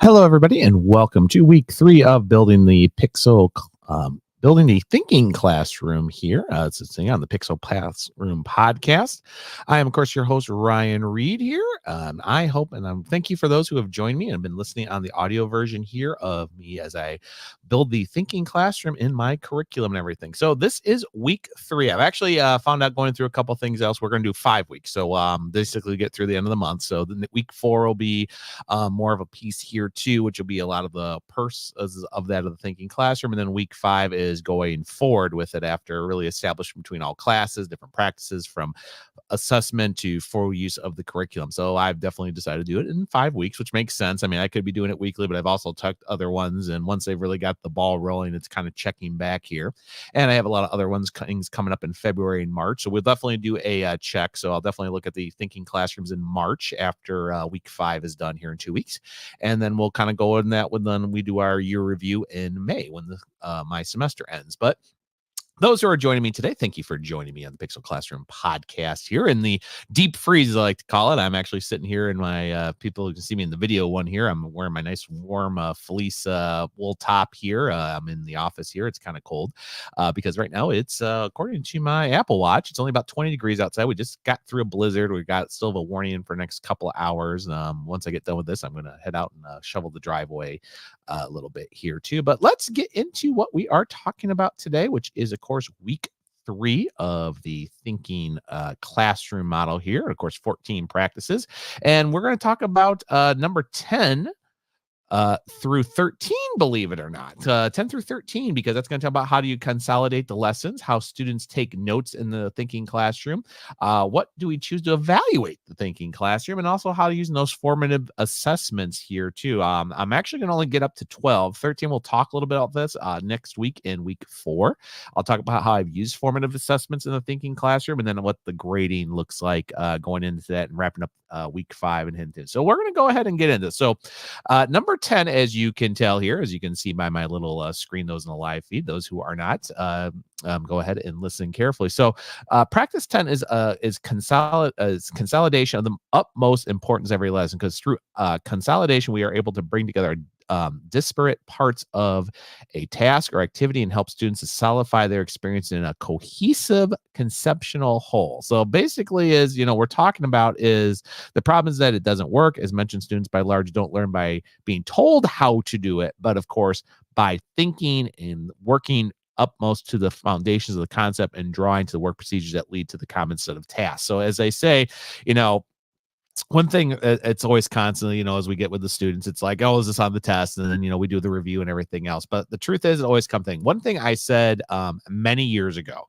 Hello, everybody, and welcome to week 3 of building the thinking classroom here. It's a thing on the Pixel Classroom podcast. I am, of course, your host, Ryan Reed here. I hope, and thank you for those who have joined me and have been listening on the audio version here of me as I build the thinking classroom in my curriculum and everything. So this is week 3. I've actually found out going through a couple things else. We're going to do 5 weeks. So basically get through the end of the month. So the week 4 will be more of a piece here too, which will be a lot of the of the thinking classroom. And then week 5 is going forward with it after really establishing between all classes, different practices from assessment to full use of the curriculum. So I've definitely decided to do it in 5 weeks, which makes sense. I mean, I could be doing it weekly, but I've also tucked other ones. And once they've really got the ball rolling, it's kind of checking back here. And I have a lot of other things coming up in February and March. So we'll definitely do a check. So I'll definitely look at the thinking classrooms in March after week 5 is done here in 2 weeks. And then we'll kind of go in that when then we do our year review in May when my semester ends. But those who are joining me today, thank you for joining me on the Pixel Classroom podcast here in the deep freeze, as I like to call it. I'm actually sitting here in my, people who can see me in the video one here. I'm wearing my nice warm fleece wool top here. I'm in the office here. It's kind of cold because right now it's, according to my Apple Watch, it's only about 20 degrees outside. We just got through a blizzard. We got still have a warning for the next couple of hours. Once I get done with this, I'm going to head out and shovel the driveway a little bit here too. But let's get into what we are talking about today, which is, of course, week 3 of the thinking classroom model here. Of course, 14 practices. And we're going to talk about number 10 through 13, believe it or not, 10 through 13, because that's going to talk about how do you consolidate the lessons, how students take notes in the thinking classroom, what do we choose to evaluate the thinking classroom, and also how to use those formative assessments here too. I'm actually going to only get up to 12. 13, we'll talk a little bit about this next week in week 4. I'll talk about how I've used formative assessments in the thinking classroom, and then what the grading looks like going into that and wrapping up week 5 and hinting. So we're going to go ahead and get into this. So number 10, as you can tell here, as you can see by my little screen, those in the live feed, those who are not, go ahead and listen carefully. So practice 10 is consolidation of the utmost importance of every lesson, because through consolidation, we are able to bring together disparate parts of a task or activity and help students to solidify their experience in a cohesive conceptual whole. So basically is, we're talking about is the problem is that it doesn't work. As mentioned, students by large don't learn by being told how to do it, but of course, by thinking and working upmost to the foundations of the concept and drawing to the work procedures that lead to the common set of tasks. So as I say, one thing it's always constantly, as we get with the students, it's like, oh, is this on the test? And then, we do the review and everything else. But the truth is, it always comes thing. One thing I said many years ago,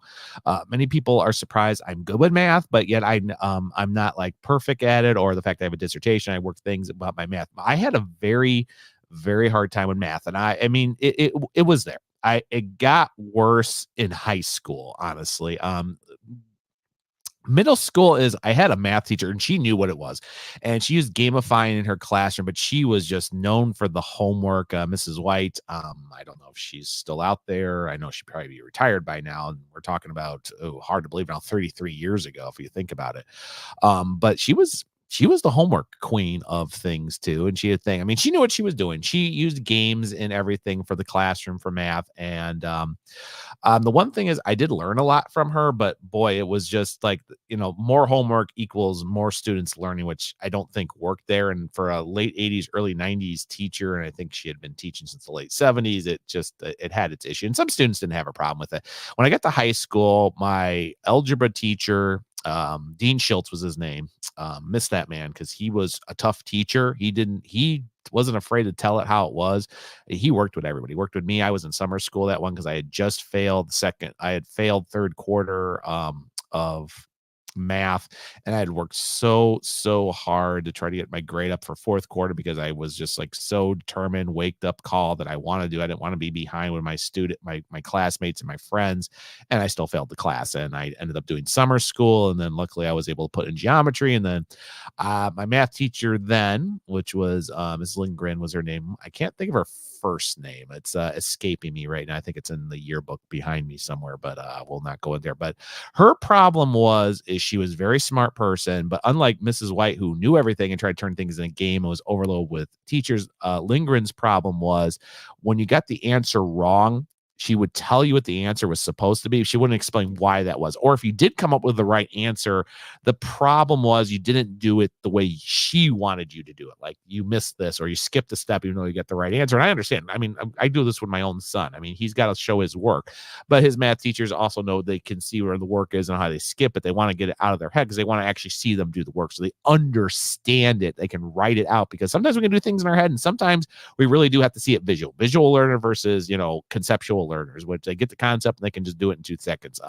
many people are surprised I'm good with math, but yet I'm not like perfect at it, or the fact that I have a dissertation, I work things about my math. I had a very, very hard time with math. And I mean, it was there. It got worse in high school, honestly. Middle school is I had a math teacher and she knew what it was, and she used gamifying in her classroom, but she was just known for the homework. Mrs. White, I don't know if she's still out there. I know she'd probably be retired by now, and we're talking about, hard to believe now, 33 years ago if you think about it. But she was the homework queen of things too. And she had thing. I mean, she knew what she was doing. She used games and everything for the classroom for math. And the one thing is I did learn a lot from her, but boy, it was just like, more homework equals more students learning, which I don't think worked there. And for a late 80s, early 90s teacher, and I think she had been teaching since the late 70s, it had its issue. And some students didn't have a problem with it. When I got to high school, my algebra teacher, Dean Schultz was his name. Missed that man because he was a tough teacher. He wasn't afraid to tell it how it was. He worked with everybody. He worked with me. I was in summer school that one because I had just failed third quarter of math, and I had worked so hard to try to get my grade up for fourth quarter because I was just like so determined, waked up call that I want to do. I didn't want to be behind with my classmates and my friends, and I still failed the class. And I ended up doing summer school, and then luckily I was able to put in geometry. And then my math teacher then, which was Ms. Lindgren was her name. I can't think of her first name. It's escaping me right now. I think it's in the yearbook behind me somewhere, but we'll not go in there. But her problem is she was a very smart person, but unlike Mrs. White, who knew everything and tried to turn things in a game and was overloaded with teachers, Lindgren's problem was when you got the answer wrong, she would tell you what the answer was supposed to be. She wouldn't explain why that was. Or if you did come up with the right answer, the problem was you didn't do it the way she wanted you to do it. Like you missed this or you skipped a step even though you get the right answer. And I understand. I mean, I do this with my own son. I mean, he's got to show his work. But his math teachers also know they can see where the work is and how they skip it. They want to get it out of their head because they want to actually see them do the work. So they understand it. They can write it out because sometimes we can do things in our head and sometimes we really do have to see it visual. Visual learner versus, conceptual learners, which they get the concept and they can just do it in 2 seconds.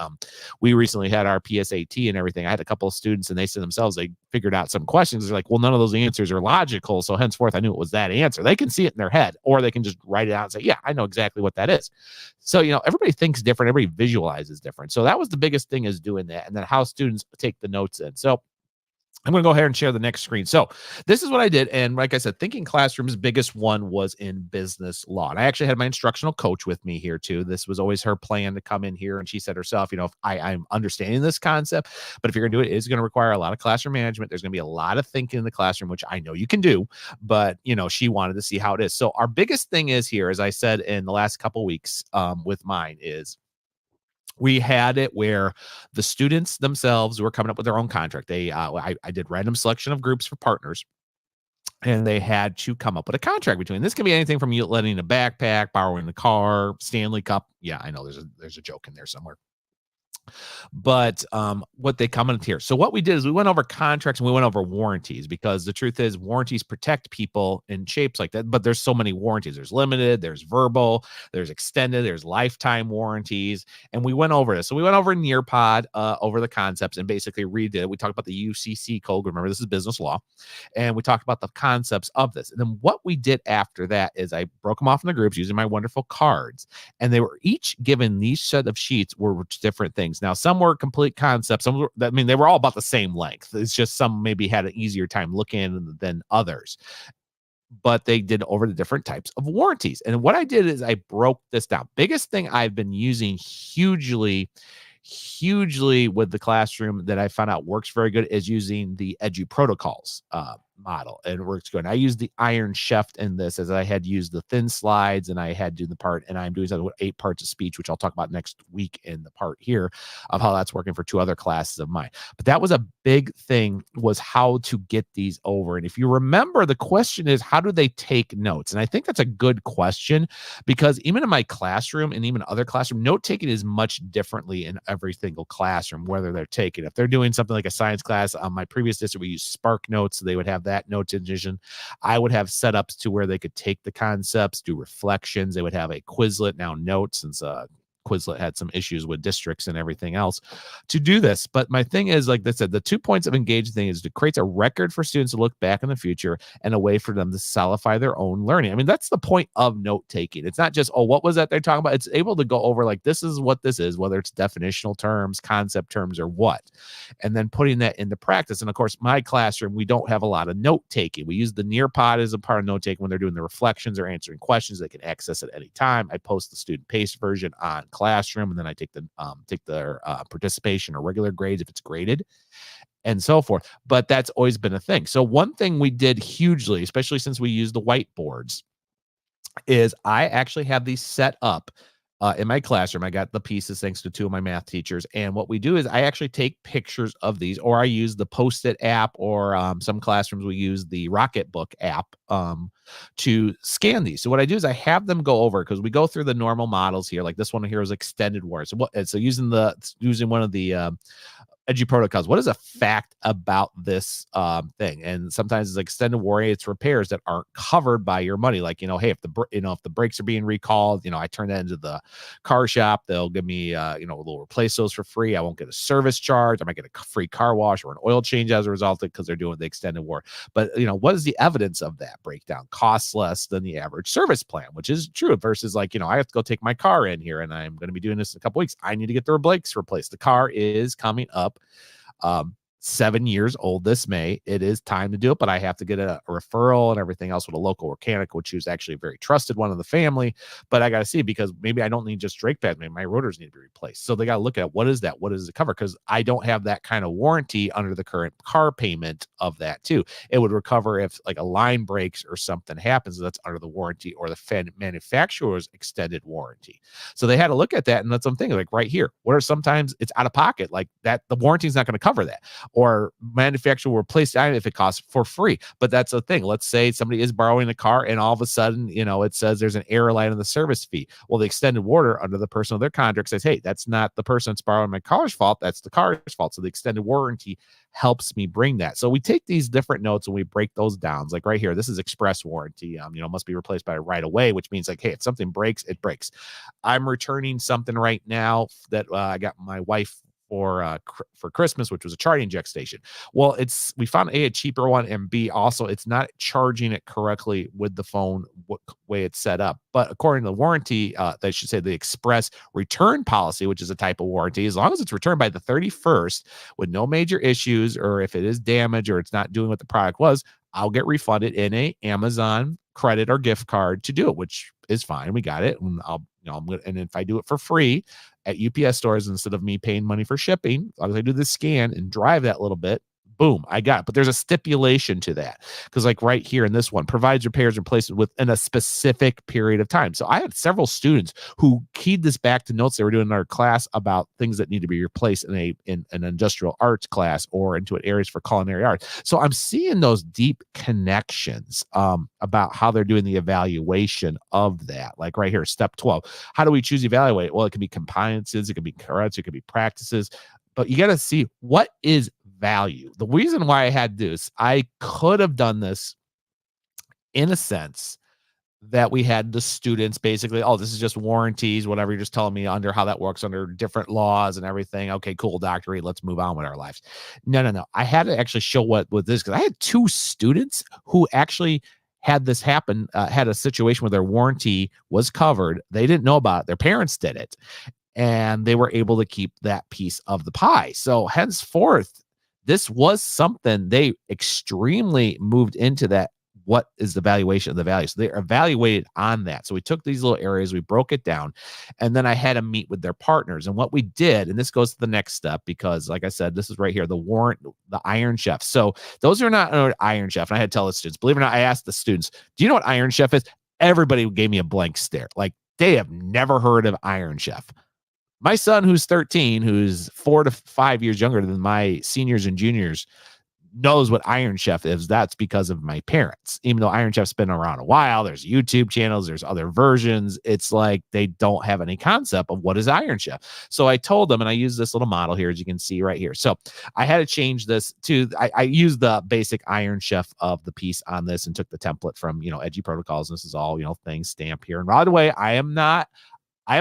We recently had our PSAT and everything. I had a couple of students and they said themselves, they figured out some questions. They're like, well, none of those answers are logical. So henceforth, I knew it was that answer. They can see it in their head or they can just write it out and say, yeah, I know exactly what that is. So, everybody thinks different. Everybody visualizes different. So that was the biggest thing is doing that. And then how students take the notes in. So I'm going to go ahead and share the next screen. So this is what I did. And like I said, Thinking Classroom's biggest one was in business law. And I actually had my instructional coach with me here too. This was always her plan to come in here. And she said herself, if I'm understanding this concept, but if you're going to do it, it's going to require a lot of classroom management. There's going to be a lot of thinking in the classroom, which I know you can do, but she wanted to see how it is. So our biggest thing is here, as I said in the last couple of weeks with mine is, we had it where the students themselves were coming up with their own contract. I did random selection of groups for partners, and they had to come up with a contract between. This can be anything from you letting a backpack, borrowing the car, Stanley Cup. Yeah, I know there's a joke in there somewhere. But what they come in here. So what we did is we went over contracts and we went over warranties because the truth is warranties protect people in shapes like that. But there's so many warranties. There's limited, there's verbal, there's extended, there's lifetime warranties. And we went over this. So we went over Nearpod over the concepts and basically redid it. We talked about the UCC code. Remember, this is business law. And we talked about the concepts of this. And then what we did after that is I broke them off in the groups using my wonderful cards. And they were each given these set of sheets were different things. Now, some were complete concepts. They were all about the same length. It's just some maybe had an easier time looking than others. But they did over the different types of warranties. And what I did is I broke this down. Biggest thing I've been using hugely with the classroom that I found out works very good is using the Edu protocols model. And it works good. And I use the Iron Chef in this as I had used the thin slides and I had to do the part, and I'm doing something with 8 parts of speech, which I'll talk about next week in the part here of how that's working for 2 other classes of mine. But that was a big thing, was how to get these over. And if you remember, the question is, how do they take notes? And I think that's a good question because even in my classroom and even other classroom, note taking is much differently in every single classroom, whether they're taking, if they're doing something like a science class, on my previous district, we used Spark Notes. So they would have that notes engine. I would have setups to where they could take the concepts, do reflections. They would have a Quizlet, now Notes, since Quizlet had some issues with districts and everything else to do this. But my thing is, like I said, the 2 points of engaged thing is to create a record for students to look back in the future and a way for them to solidify their own learning. I mean, that's the point of note taking. It's not just, oh, what was that they're talking about? It's able to go over like, this is what this is, whether it's definitional terms, concept terms, or what, and then putting that into practice. And of course, my classroom, we don't have a lot of note taking. We use the Nearpod as a part of note taking when they're doing the reflections or answering questions. They can access it any time. I post the student paced version on Classroom, and then I take their participation or regular grades if it's graded, and so forth. But that's always been a thing. So one thing we did hugely, especially since we use the whiteboards, is I actually have these set up in my classroom. I got the pieces thanks to 2 of my math teachers. And what we do is I actually take pictures of these, or I use the Post-it app, or some classrooms we use the Rocketbook app to scan these. So what I do is I have them go over, because we go through the normal models here. Like this one here is extended warrant. So using one of the Edgy protocols. What is a fact about this thing? And sometimes it's extended warranty. It's repairs that aren't covered by your money. Like, hey, if the brakes are being recalled, I turn that into the car shop. They'll give me, they'll replace those for free. I won't get a service charge. I might get a free car wash or an oil change as a result of it because they're doing the extended war. But what is the evidence of that breakdown? Costs less than the average service plan, which is true. Versus like, I have to go take my car in here, and I'm going to be doing this in a couple weeks. I need to get the brakes replaced. The car is coming up 7 years old this May. It is time to do it, but I have to get a referral and everything else with a local mechanic, which is actually a very trusted one in the family. But I got to see, because maybe I don't need just brake pads. Maybe my rotors need to be replaced. So they got to look at what is that? What does it cover? Because I don't have that kind of warranty under the current car payment of that too. It would recover if like a line breaks or something happens that's under the warranty or the manufacturer's extended warranty. So they had to look at that. And that's something like right here, what are sometimes it's out of pocket like that. The warranty is not going to cover that. Or manufacturer will replace the item if it costs for free. But that's the thing. Let's say somebody is borrowing a car and all of a sudden, it says there's an error line in the service fee. Well, the extended warranty under the person of their contract says, hey, that's not the person that's borrowing my car's fault. That's the car's fault. So the extended warranty helps me bring that. So we take these different notes and we break those down. Like right here, this is express warranty. Must be replaced by right away, which means like, hey, if something breaks, it breaks. I'm returning something right now that I got my wife for Christmas, which was a charging jack station. Well, we found a cheaper one, and B, also it's not charging it correctly with the phone way it's set up. But according to the warranty, they should say the express return policy, which is a type of warranty, as long as it's returned by the 31st with no major issues, or if it is damaged or it's not doing what the product was, I'll get refunded in a Amazon credit or gift card to do it, which is fine. We got it. And and if I do it for free at UPS stores, instead of me paying money for shipping, as long as I do the scan and drive that little bit, boom, I got it. But there's a stipulation to that, because like right here in this one, provides repairs and replacement within a specific period of time. So I had several students who keyed this back to notes they were doing in our class about things that need to be replaced in an industrial arts class or into areas for culinary arts. So I'm seeing those deep connections about how they're doing the evaluation of that. Like right here, step 12. How do we choose evaluate? Well, it can be compliances, it could be credits, it could be practices, but you got to see what is value. The reason why I had this, I could have done this in a sense that we had the students basically, oh, this is just warranties, whatever. You're just telling me under how that works under different laws and everything. Okay, cool, Dr. Reed, let's move on with our lives. No. I had to actually show what with this, because I had 2 students who actually had this happen, had a situation where their warranty was covered. They didn't know about it. Their parents did it, and they were able to keep that piece of the pie. So henceforth, this was something they extremely moved into that. What is the valuation of the value? So they're evaluated on that. So we took these little areas, we broke it down, and then I had to meet with their partners. And what we did, and this goes to the next step, because like I said, this is right here, the Iron Chef. So those are not Iron Chef. And I had to tell the students, believe it or not, I asked the students, do you know what Iron Chef is? Everybody gave me a blank stare. Like they have never heard of Iron Chef. My son, who's 13, who's 4 to 5 years younger than my seniors and juniors, knows what Iron Chef is. That's because of my parents. Even though Iron Chef's been around a while, there's YouTube channels, there's other versions. It's like they don't have any concept of what is Iron Chef. So I told them, and I use this little model here, as you can see right here. So I had to change this to, I used the basic Iron Chef of the piece on this and took the template from, Edgy Protocols. And this is all, things stamped here. And by the way, I am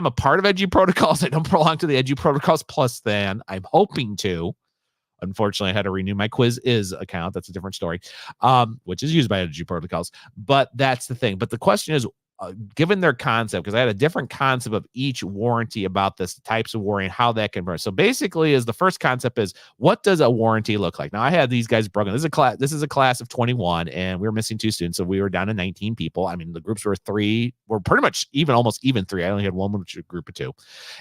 a part of Edgy Protocols. I don't belong to the Edgy Protocols Plus fan. I'm hoping to. Unfortunately, I had to renew my Quiz account. That's a different story, which is used by Edgy Protocols. But that's the thing. But the question is, given their concept, because I had a different concept of each warranty about this, types of warranty, and how that can work. So basically, the first concept is, what does a warranty look like? Now, I had these guys broken. This is a class of 21, and we were missing 2 students, so we were down to 19 people. I mean, the groups were pretty much almost even 3. I only had one group of 2.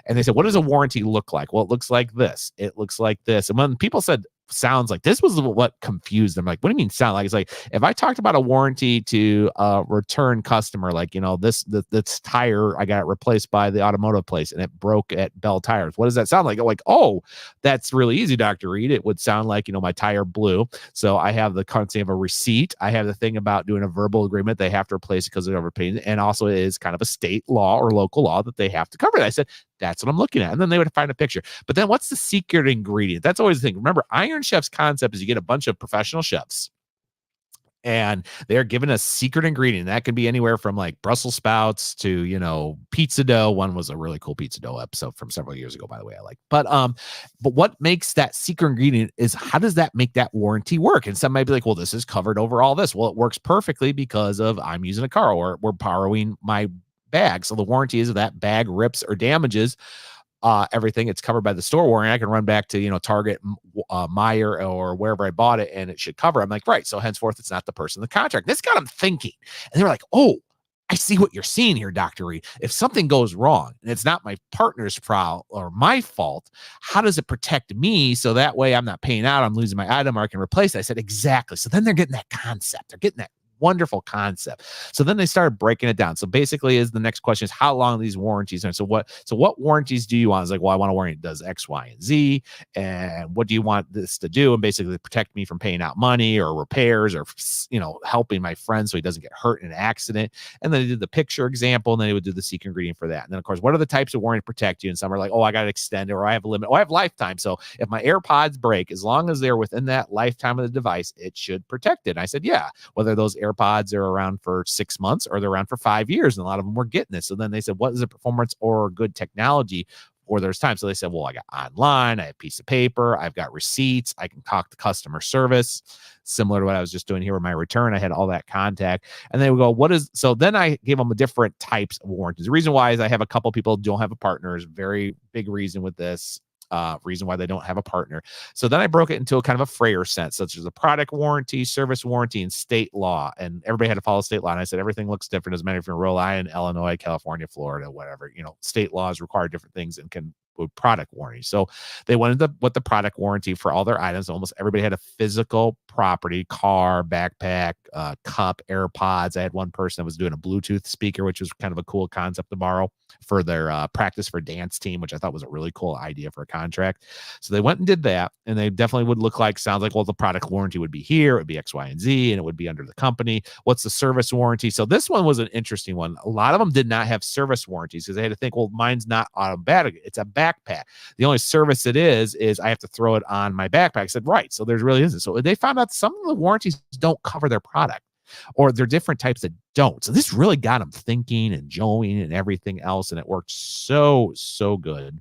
And they said, what does a warranty look like? Well, it looks like this. It looks like this. And when people said sounds like, this was what confused them. Like, what do you mean sound like? It's like, if I talked about a warranty to a return customer, like, this tire, I got it replaced by the automotive place and it broke at Bell Tires. What does that sound like? I'm like, oh, that's really easy, Dr. Reed. It would sound like, my tire blew. So I have the concept of a receipt. I have the thing about doing a verbal agreement. They have to replace it because they're overpaying. And also it is kind of a state law or local law that they have to cover it. I said, That's what I'm looking at. And then they would find a picture. But then what's the secret ingredient? That's always the thing. Remember, Iron Chef's concept is you get a bunch of professional chefs and they're given a secret ingredient. That could be anywhere from like Brussels sprouts to, pizza dough. One was a really cool pizza dough episode from several years ago, by the way, I like. But what makes that secret ingredient is how does that make that warranty work? And some might be like, well, this is covered over all this. Well, it works perfectly because of I'm using a car or we're borrowing my bag. So the warranty is if that bag rips or damages, everything, it's covered by the store warranty. I can run back to Target, Meijer, or wherever I bought it, and it should cover. I'm like, right. So henceforth, it's not the person in the contract. This got them thinking, and they were like, oh, I see what you're seeing here, Dr. Reed. If something goes wrong and it's not my partner's problem or my fault, how does it protect me? So that way I'm not paying out, I'm losing my item, or I can replace it. I said, exactly. So then they're getting that concept. They're getting that wonderful concept. So then they started breaking it down. So basically is the next question is how long these warranties are. So what warranties do you want? It's like, well, I want a warranty that does X, Y, and Z. And what do you want this to do? And basically protect me from paying out money or repairs or, helping my friend so he doesn't get hurt in an accident. And then they did the picture example, and then they would do the secret ingredient for that. And then of course, what are the types of warranty to protect you? And some are like, oh, I got to extend it, or I have a limit, or I have lifetime. So if my AirPods break, as long as they're within that lifetime of the device, it should protect it. And I said, yeah, whether those AirPods are around for 6 months or they're around for 5 years. And a lot of them were getting this. So then they said, what is the performance or good technology? Or there's time. So they said, well, I got online, I have a piece of paper, I've got receipts, I can talk to customer service, similar to what I was just doing here with my return. I had all that contact. And they would go, so then I gave them different types of warranties. The reason why is I have a couple people who don't have a partner is a very big reason with this. Reason why they don't have a partner. So then I broke it into a kind of a Freyer sense, such as a product warranty, service warranty, and state law. And everybody had to follow state law. And I said, everything looks different. Doesn't matter if you're in Rhode Island, Illinois, California, Florida, whatever, state laws require different things and can with product warranty. So they wanted the product warranty for all their items. Almost everybody had a physical property, car, backpack, cup, AirPods. I had one person that was doing a Bluetooth speaker, which was kind of a cool concept to borrow for their practice for dance team, which I thought was a really cool idea for a contract. So they went and did that, and they definitely would sounds like, well, the product warranty would be here, it would be X, Y, and Z, and it would be under the company. What's the service warranty? So this one was an interesting one. A lot of them did not have service warranties because they had to think, well, mine's not automatic. It's a backpack. The only service it is I have to throw it on my backpack. I said, right. So there really isn't. So they found out some of the warranties don't cover their product, or they're different types that don't. So this really got them thinking and joing and everything else. And it worked so good.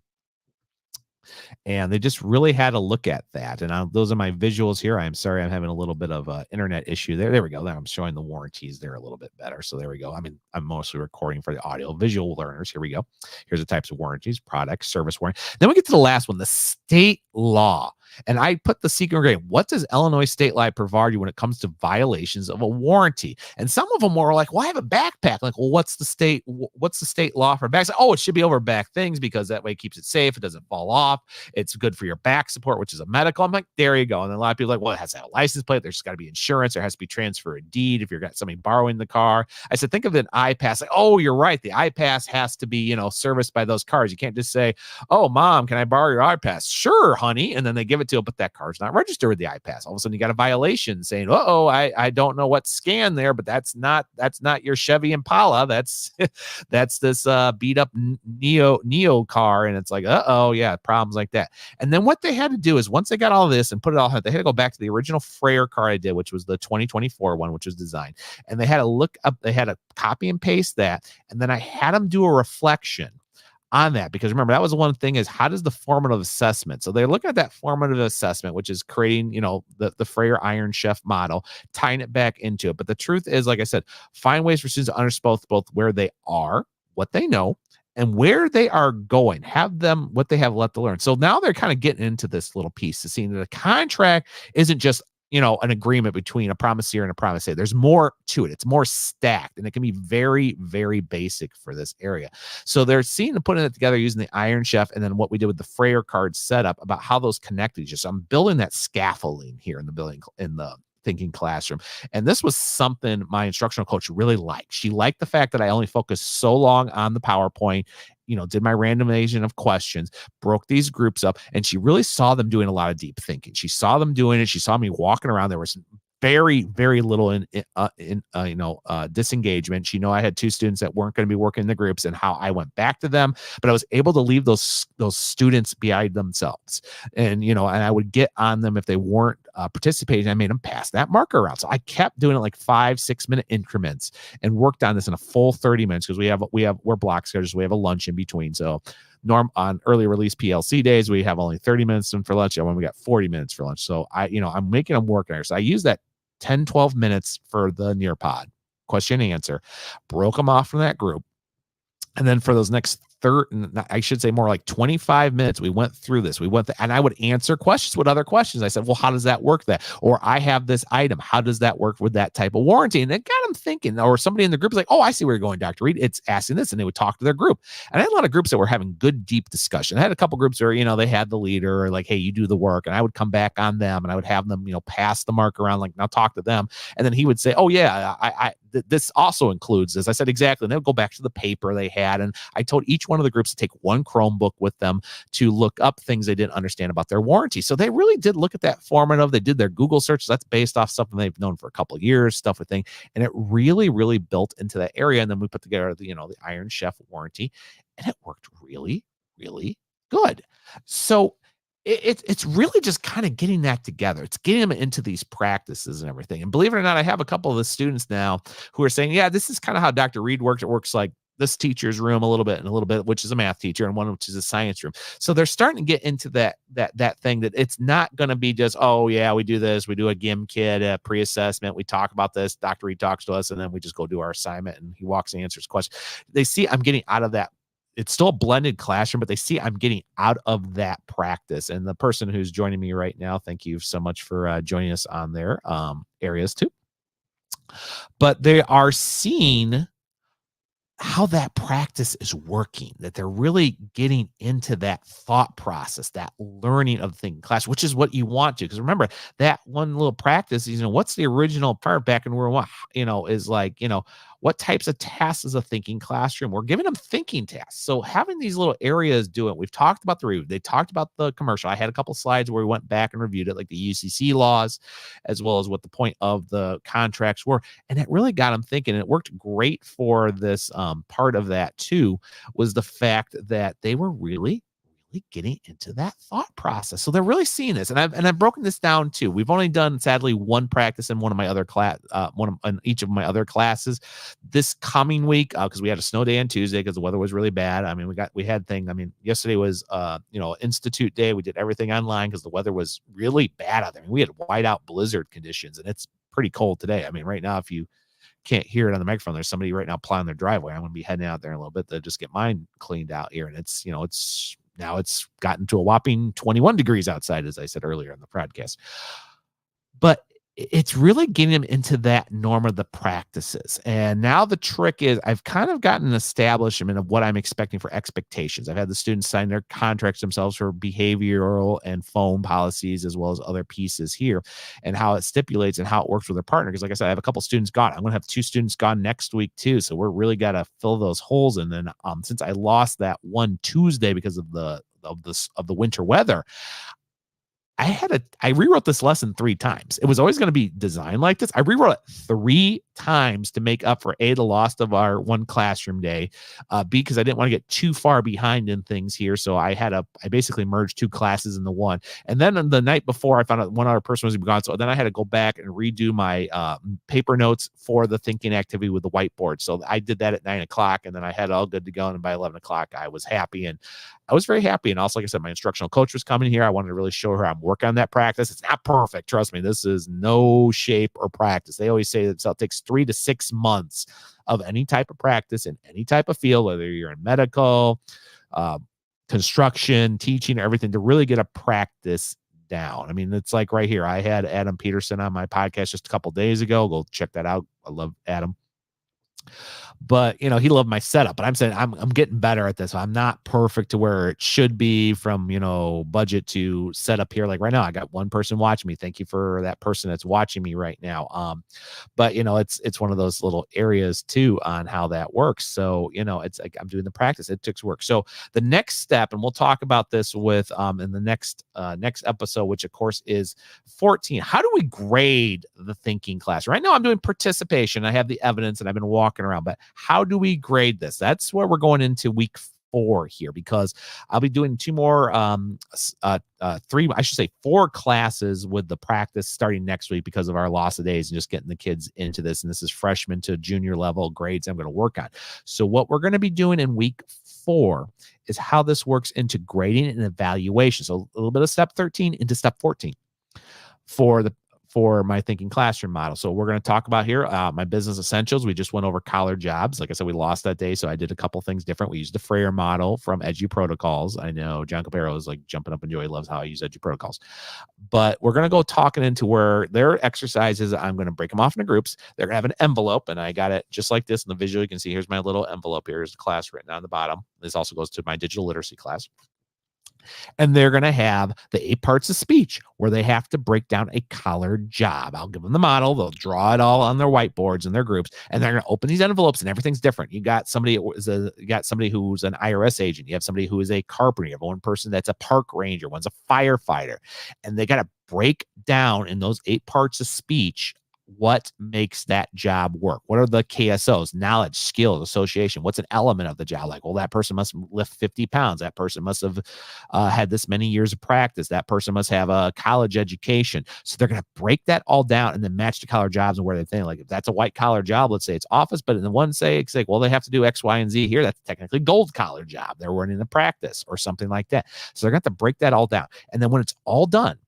And they just really had to look at that. And those are my visuals here. I'm sorry, I'm having a little bit of an internet issue there. There we go. Now I'm showing the warranties there a little bit better. So there we go. I mean, I'm mostly recording for the audio visual learners. Here we go. Here's the types of warranties: product, service warranty. Then we get to the last one, the state law. And I put the secret ingredient. What does Illinois state law provide you when it comes to violations of a warranty? And some of them were like, well, I have a backpack. Like, well, what's the state law for bags? Oh, it should be over back things because that way it keeps it safe. It doesn't fall off. It's good for your back support, which is a medical. I'm like, there you go. And then a lot of people are like, well, it has to have a license plate. There's got to be insurance. There has to be transfer of deed if you've got somebody borrowing the car. I said, think of an iPass. Like, oh, you're right. The iPass has to be, serviced by those cars. You can't just say, oh, mom, can I borrow your iPass? Sure, honey. And then they give it to it, but that car's not registered with the iPass. All of a sudden you got a violation saying, uh-oh, I don't know what scan there, but that's not your Chevy Impala. That's this beat up Neo car. And it's like, uh-oh, yeah, problems like that. And then what they had to do is once they got all this and put it all, they had to go back to the original Freyer car I did, which was the 2024 one, which was designed. And they had to look up, they had to copy and paste that. And then I had them do a reflection on that, because remember, that was the one thing is how does the formative assessment? So they're looking at that formative assessment, which is creating, the Freyer Iron Chef model, tying it back into it. But the truth is, like I said, find ways for students to understand both where they are, what they know, and where they are going. Have them what they have left to learn. So now they're kind of getting into this little piece to seeing that a contract isn't just an agreement between a promisor and a promisee. There's more to it. It's more stacked, and it can be very, very basic for this area. So they're seeing and putting it together using the Iron Chef, and then what we did with the Freyer card setup about how those connected. Just I'm building that scaffolding here in the thinking classroom. And this was something my instructional coach really liked. She liked the fact that I only focused so long on the PowerPoint, did my randomization of questions, broke these groups up, and she really saw them doing a lot of deep thinking. She saw them doing it. She saw me walking around. There was very, very little disengagement. She know I had two students that weren't going to be working in the groups and how I went back to them, but I was able to leave those students behind themselves. And, and I would get on them if they weren't participating. I made them pass that marker around. So I kept doing it like 5-6 minute increments and worked on this in a full 30 minutes because we're block schedules. We have a lunch in between. So on early release PLC days, we have only 30 minutes for lunch. And when we got 40 minutes for lunch. So I'm making them work there. So I use that 10-12 minutes for the Nearpod question and answer, broke them off from that group. And then for those next I should say more like 25 minutes, we went through this. And I would answer questions with other questions. I said, well, how does that work? Or I have this item. How does that work with that type of warranty? And it got them thinking. Or somebody in the group is like, oh, I see where you're going, Dr. Reed. It's asking this. And they would talk to their group. And I had a lot of groups that were having good, deep discussion. I had a couple groups where, they had the leader or like, hey, you do the work. And I would come back on them and I would have them, pass the mark around, like, now talk to them. And then he would say, oh, yeah, this also includes this. I said, exactly. And they'll go back to the paper they had. And I told each one of the groups to take one Chromebook with them to look up things they didn't understand about their warranty. So they really did look at that formative. They did their Google search. That's based off something they've known for a couple of years, stuff with thing. And it really, really built into that area. And then we put together the Iron Chef warranty, and it worked really, really good. So it's really just kind of getting that together. It's getting them into these practices and everything. And believe it or not, I have a couple of the students now who are saying, yeah, this is kind of how Dr. Reed works. It works like this teacher's room a little bit, which is a math teacher, and one which is a science room. So they're starting to get into that thing that it's not going to be just, oh yeah, we do this, we do a GIM kit, a pre-assessment, we talk about this, Dr. Reed talks to us, and then we just go do our assignment and he walks and answers questions. They see I'm getting out of that. It's still a blended classroom, but they see I'm getting out of that practice. And the person who's joining me right now, thank you so much for joining us on their areas too. But they are seeing how that practice is working, that they're really getting into that thought process, that learning of the thinking class, which is what you want to. Because remember, that one little practice is, what's the original part back in World War I, is like, what types of tasks is a thinking classroom? We're giving them thinking tasks. So having these little areas do it. We've talked about the review. They talked about the commercial. I had a couple slides where we went back and reviewed it, like the UCC laws, as well as what the point of the contracts were. And it really got them thinking. And it worked great for this part of that too, was the fact that they were really getting into that thought process. So they're really seeing this. And I've broken this down too. We've only done, sadly, one practice in one of my other in each of my other classes this coming week, because we had a snow day on Tuesday because the weather was really bad. I mean, yesterday was Institute Day. We did everything online because the weather was really bad out there. I mean, we had whiteout blizzard conditions, and it's pretty cold today. I mean, right now, if you can't hear it on the microphone, there's somebody right now plowing their driveway. I'm going to be heading out there in a little bit to just get mine cleaned out here. And it's now it's gotten to a whopping 21 degrees outside, as I said earlier in the podcast. But it's really getting them into that norm of the practices. And now the trick is I've kind of gotten an establishment of what I'm expecting for expectations. I've had the students sign their contracts themselves for behavioral and phone policies, as well as other pieces here, and how it stipulates and how it works with their partner. Because like I said, I have a couple students gone. I'm going to have 2 students gone next week too. So we're really got to fill those holes. And then since I lost that one Tuesday because of the winter weather, I rewrote this lesson 3 times. It was always going to be designed like this. I rewrote it 3 times to make up for A, the loss of our one classroom day, B, because I didn't want to get too far behind in things here. So I basically merged 2 classes into one. And then on the night before, I found out one other person was gone. So then I had to go back and redo my paper notes for the thinking activity with the whiteboard. So I did that at 9:00, and then I had it all good to go. And by 11:00, I was happy. And I was very happy. And also, like I said, my instructional coach was coming here. I wanted to really show her I'm working on that practice. It's not perfect. Trust me, this is no shape or practice. They always say that it takes 3 to 6 months of any type of practice in any type of field, whether you're in medical, construction, teaching, everything, to really get a practice down. I mean, it's like right here. I had Adam Peterson on my podcast just a couple days ago. Go check that out. I love Adam. But he loved my setup. But I'm saying I'm getting better at this. I'm not perfect to where it should be from budget to setup here. Like right now, I got one person watching me. Thank you for that person that's watching me right now. But it's one of those little areas too on how that works. So it's like I'm doing the practice. It takes work. So the next step, and we'll talk about this with in the next episode, which of course is 14. How do we grade the thinking class? Right now, I'm doing participation. I have the evidence, and I've been walking around. But how do we grade this? That's where we're going into week 4 here, because I'll be doing 2 more 4 classes with the practice starting next week because of our loss of days and just getting the kids into this. And this is freshman to junior level grades I'm going to work on. So what we're going to be doing in week 4 is how this works into grading and evaluation. So a little bit of step 13 into step 14 for my thinking classroom model. So we're going to talk about here my business essentials. We just went over collar jobs. Like I said, we lost that day, so I did a couple things different. We used the Freire model from Edu Protocols. I know John Capero is like jumping up and joy. He loves how I use Edu Protocols. But we're going to go talking into where their exercises, I'm going to break them off into groups. They're going to have an envelope, and I got it just like this in the visual. You can see here's my little envelope. Here's the class written on the bottom. This also goes to my digital literacy class. And they're going to have the 8 parts of speech where they have to break down a collared job. I'll give them the model. They'll draw it all on their whiteboards in their groups, and they're going to open these envelopes, and everything's different. You got somebody who's an IRS agent. You have somebody who is a carpenter. You have one person that's a park ranger. One's a firefighter, and they got to break down in those 8 parts of speech what makes that job work. What are the KSOs? Knowledge, skill, association. What's an element of the job? Like, well, that person must lift 50 pounds. That person must have had this many years of practice. That person must have a college education. So they're going to break that all down and then match the collar jobs and where they think. Like, if that's a white collar job, let's say it's office, but in the one say it's like, well, they have to do X, Y, and Z here. That's technically gold collar job. They're running the practice or something like that. So they're going to have to break that all down. And then when it's all done,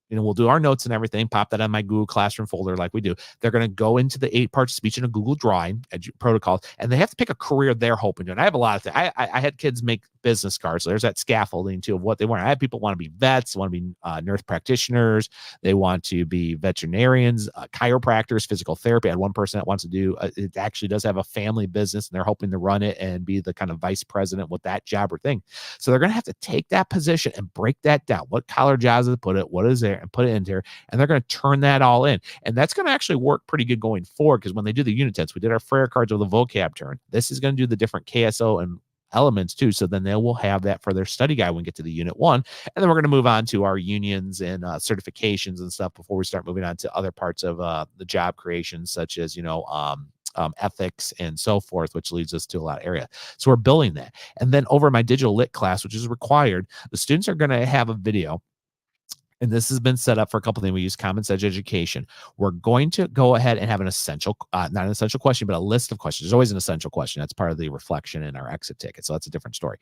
we'll do our notes and everything, pop that on my Google Classroom folder like we do. They're going to go into the 8 parts of speech in a Google Drawing protocol, and they have to pick a career they're hoping to. And I have a lot of things. I had kids make business cards. So there's that scaffolding too of what they want. I had people want to be vets, want to be nurse practitioners. They want to be veterinarians, chiropractors, physical therapy. I had one person that wants to do, it actually does have a family business, and they're hoping to run it and be the kind of vice president with that job or thing. So they're going to have to take that position and break that down. What collar jobs to put it, what is there, and put it into here, and they're going to turn that all in. And that's going to actually work pretty good going forward, because when they do the unit tests, we did our Freire cards with a vocab turn. This is going to do the different KSO and elements too. So then they will have that for their study guide when we get to the unit 1. And then we're going to move on to our unions and certifications and stuff before we start moving on to other parts of the job creation, such as, ethics and so forth, which leads us to a lot of area. So we're building that. And then over my digital lit class, which is required, the students are going to have a video. And this has been set up for a couple of things. We use Commons Edge Education. We're going to go ahead and have an essential, not an essential question, but a list of questions. There's always an essential question. That's part of the reflection in our exit ticket. So that's a different story.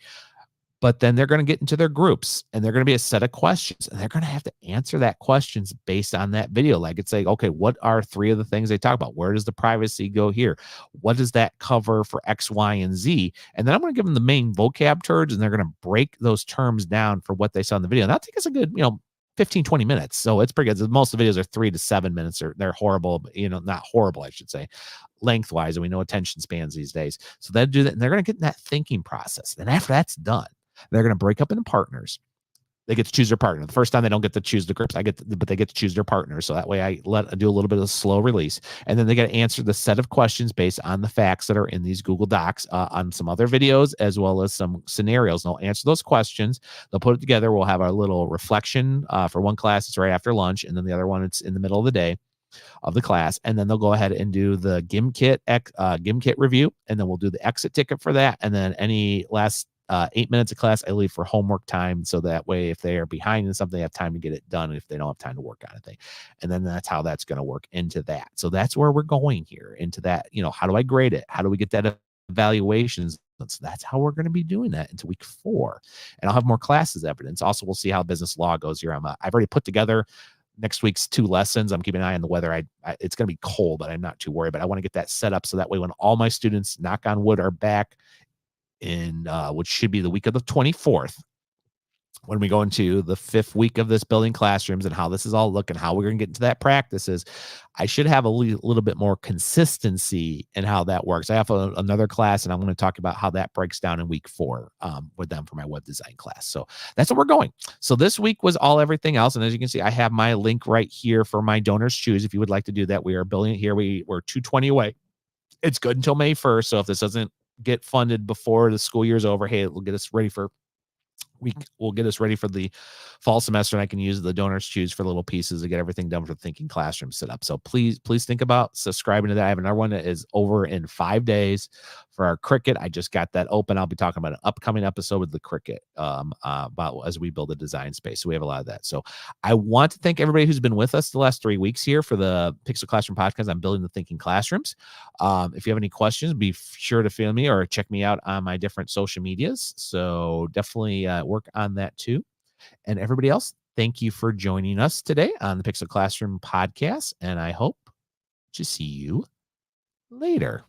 But then they're going to get into their groups, and they're going to be a set of questions, and they're going to have to answer that questions based on that video. Like, it's like, okay, what are 3 of the things they talk about? Where does the privacy go here? What does that cover for X, Y, and Z? And then I'm going to give them the main vocab terms, and they're going to break those terms down for what they saw in the video. And that'll take us a good, 15, 20 minutes. So it's pretty good. Most of the videos are 3 to 7 minutes, or they're horrible, but, not horrible, I should say, lengthwise. And we know attention spans these days. So they'll do that, and they're going to get in that thinking process. And after that's done, they're going to break up into partners. They get to choose their partner. The first time they don't get to choose the groups, but they get to choose their partner. So that way I do a little bit of slow release. And then they got to answer the set of questions based on the facts that are in these Google Docs, on some other videos, as well as some scenarios. And they'll answer those questions. They'll put it together. We'll have our little reflection for one class. It's right after lunch. And then the other one, it's in the middle of the day of the class. And then they'll go ahead and do the GimKit review. And then we'll do the exit ticket for that. And then any last 8 minutes of class I leave for homework time, so that way if they are behind in something, they have time to get it done if they don't have time to work on a thing. And then that's how that's going to work into that. So that's where we're going here into that. How do I grade it? How do we get that evaluations? So that's how we're going to be doing that into week 4. And I'll have more classes evidence. Also, we'll see how business law goes here. I've already put together next week's 2 lessons. I'm keeping an eye on the weather. It's going to be cold, but I'm not too worried. But I want to get that set up so that way when all my students, knock on wood, are back in which should be the week of the 24th, when we go into the 5th week of this building classrooms and how this is all looking, how we're going to get into that practice is I should have a little bit more consistency in how that works. I have another class, and I'm going to talk about how that breaks down in week 4 with them for my web design class. So that's what we're going. So this week was all everything else. And as you can see, I have my link right here for my donors choose. If you would like to do that, we are building it here. We're 220 away. It's good until May 1st. So if this doesn't get funded before the school year is over, hey, it will get us ready for will get us ready for the fall semester, and I can use the donors choose for little pieces to get everything done for the Thinking Classroom set up. So please think about subscribing to that. I have another one that is over in 5 days for our Cricut. I just got that open. I'll be talking about an upcoming episode with the Cricut about as we build a design space. So we have a lot of that. So I want to thank everybody who's been with us the last 3 weeks here for the Pixel Classroom podcast. I'm building the Thinking Classrooms. If you have any questions, be sure to feel me or check me out on my different social medias. So definitely work on that too. And everybody else, thank you for joining us today on the Pixel Classroom podcast. And I hope to see you later.